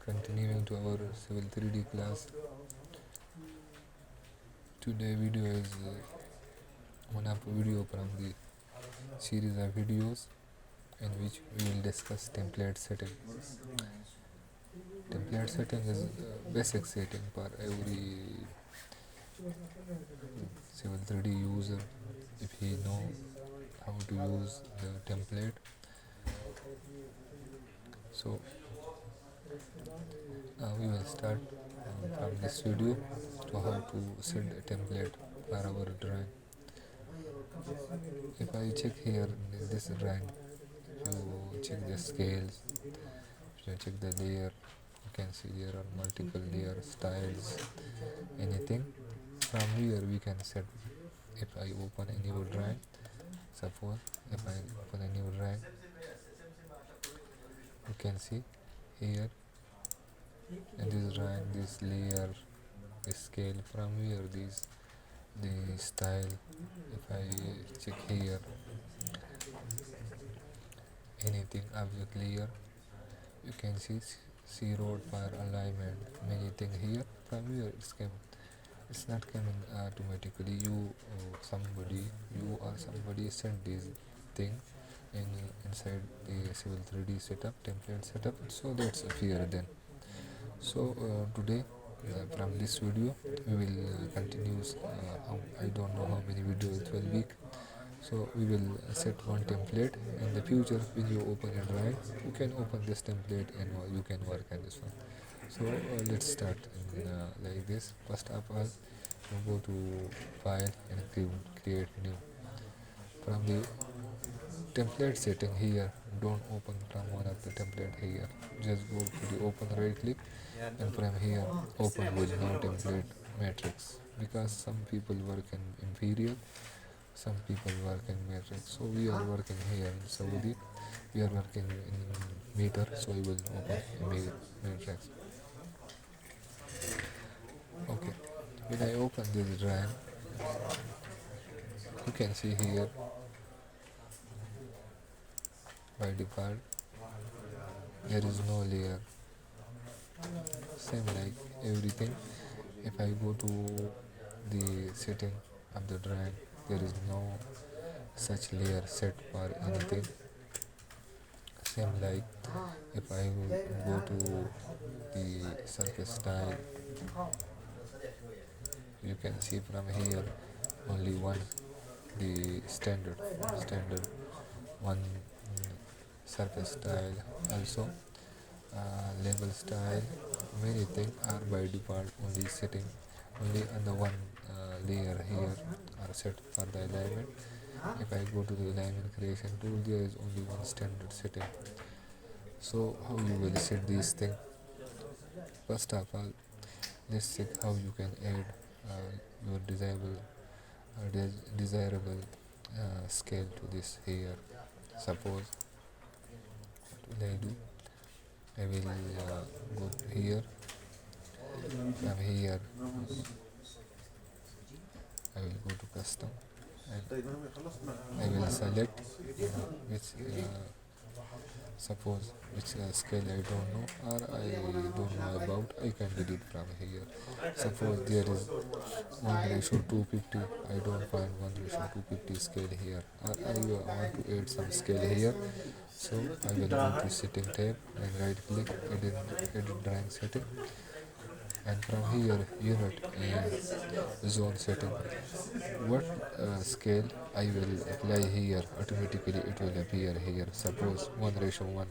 Continuing to our Civil 3D class. Today video is one of video from the series of videos in which we will discuss template setting. Template setting is basic setting for every Civil 3D user if he know how to use the template. So we will start from this video to how to set a template for our drawing. If I check here in this drawing, you check the scales, you check the layer, you can see there are multiple layer styles, anything. From here we can set. If I open a new drawing, suppose if I open a new drawing, you can see here in this drawing this layer, this scale. From here this the style. If I check here anything object layer, you can see road for alignment, many things here. From here it's not coming automatically. You or somebody sent this thing inside the Civil 3D setup, template setup, so that's appear then. So today from this video we will continue. I don't know how many videos it will be. So we will set one template. In the future when you open a drive, you can open this template and you can work on this one. So let's start like this. First of all, you go to file and create new. From the template setting here, don't open from one of the template here. Just go to the open, right click, and from here open with no template matrix, because some people work in Imperial, some people work in matrix. So we are working here in Saudi, we are working in meter, so we will open matrix. Okay, when I open this drawing, you can see here by default there is no layer, same like everything. If I go to the setting of the drawing, there is no such layer set for anything. Same like if I go to the surface style, you can see from here only one, the standard one surface style. Also level style, many things are by default only setting only on the one layer here are set for the alignment. If I go to the alignment creation tool, there is only one standard setting. So how you will set these things? First of all, let's check how you can add your desirable scale to this here. Suppose what will I do? I will go here. From here I will go to custom and I will select which suppose which scale I don't know or I don't know about. I can delete from here. Suppose there is 1:250, I don't find 1:250 scale here, or I want to add some scale here. So I will go to setting tab and right click, edit drawing setting, and from here unit and zone setting. What scale I will apply here, automatically it will appear here. Suppose 1:1,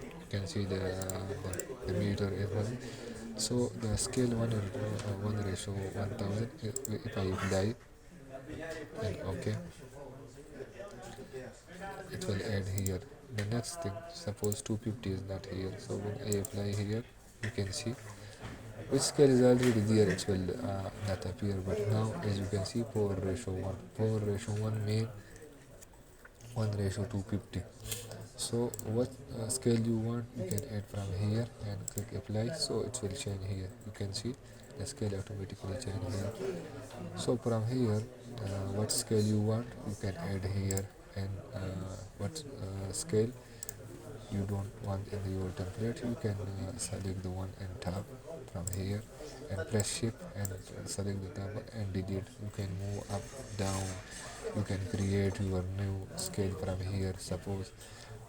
you can see the meter is 1. So the scale 1:1000, if I apply and okay, it will add here. The next thing, suppose 250 is not here, so when I apply here, you can see which scale is already there, it will not appear. But now as you can see 4:1, 4:1 mean 1:250. So what scale you want, you can add from here and click apply, so it will change here. You can see the scale automatically change here. So from here what scale you want, you can add here, and what scale you don't want in your template, you can select the one and tab from here and press shift and select the tab and delete. You can move up, down, you can create your new scale from here. Suppose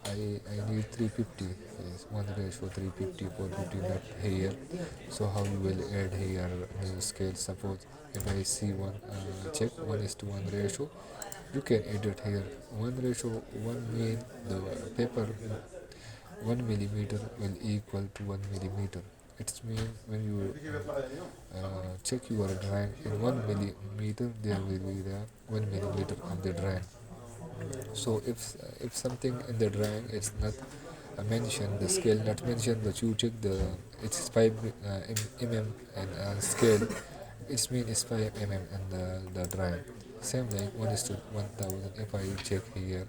I need 350, yes, 1 ratio 350 450 not here. So how you will add here new scale? Suppose if I see one, check 1 is to 1 ratio, you can edit here 1 ratio 1 mean the paper 1 millimeter will equal to 1 millimeter. It's mean when you check your drawing in 1 millimeter, there will be the 1 millimeter of the drawing. So if something in the drawing is not mentioned, the scale not mentioned, but you check the it's 5 mm and scale, it's mean it's 5 mm and the drawing. Same like 1 is to 1000. If I check here,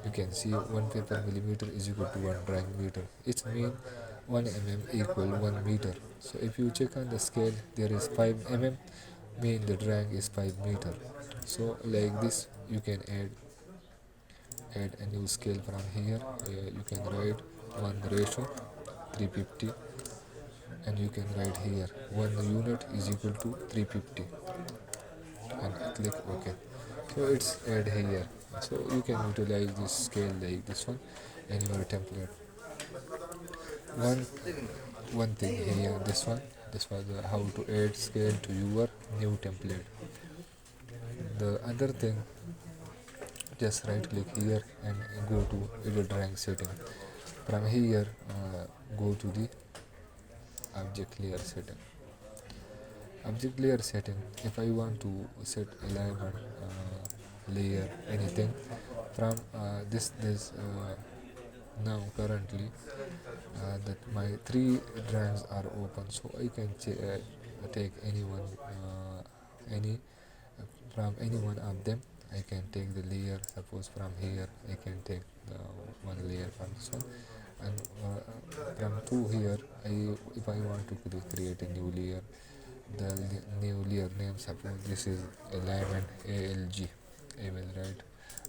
you can see 1 paper millimeter is equal to 1 drawing meter. It means 1 mm equal 1 meter. So if you check on the scale, there is 5 mm, mean the drawing is 5 meter. So like this, you can add a new scale from here. You can write 1 ratio 350, and you can write here 1 unit is equal to 350 and click OK. So it's add here. So you can utilize this scale like this one in your template. One thing here, this was how to add scale to your new template. The other thing, just right click here and go to edit drawing setting. From here, go to the object layer setting. Object layer setting, if I want to set alignment, layer, anything from this now currently that my three drawings are open, so I can take anyone, any from any one of them. I can take the layer. Suppose from here I can take the one layer from this one, and from two here, if I want to create a new layer, the new layer name, suppose this is alignment ALG. I will write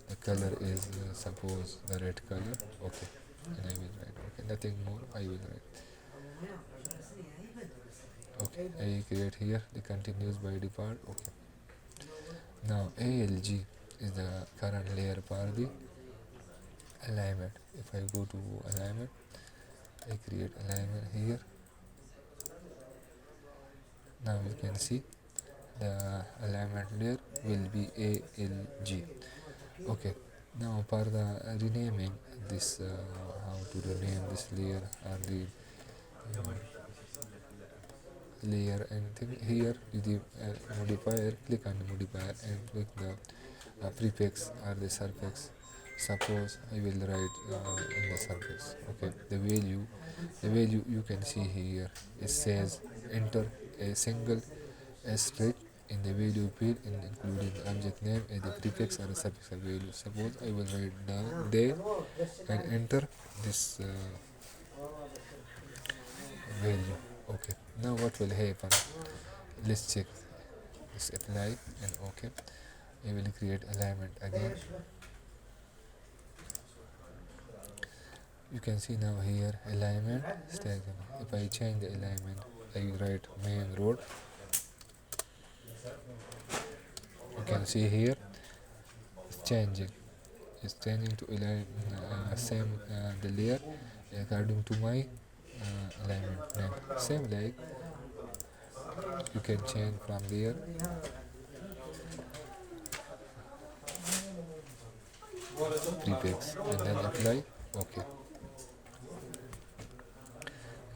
the color is suppose the red color. Okay, and I will write okay, nothing more. I will write okay. I create here the continues by default. Okay, now ALG is the current layer for the alignment. If I go to alignment, I create alignment here. Now you can see the alignment layer will be ALG. Okay, now for the renaming this, how to rename this layer or the layer, and here the modifier, click on the modifier and click the prefix or the suffix. Suppose I will write in the suffix. Okay, the value you can see here, it says enter a single asterisk in the value field in including the object name and the prefix or the suffix of value. Suppose I will write down there and enter this value. Okay, now what will happen? Let's check this apply and okay. I will create alignment again. You can see now here alignment stagnant. If I change the alignment, I will write main road. You can see here it's changing. It's changing to align same the layer according to my alignment name. Same like you can change from there prefix and then apply. Okay.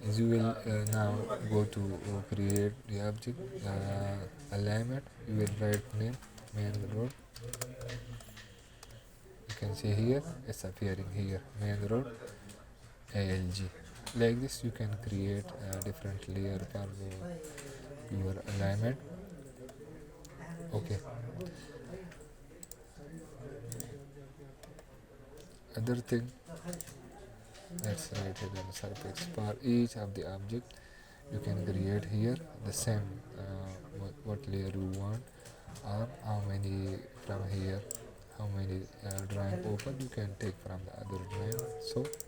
As you will now go to create the object alignment, you will write name main road. You can see here it's appearing here main road ALG. Like this you can create a different layer for your alignment. Okay, other thing, let's write it in surface. For each of the object you can create here the same what layer you want, or how many from here, how many drawing open you can take from the other drawing. So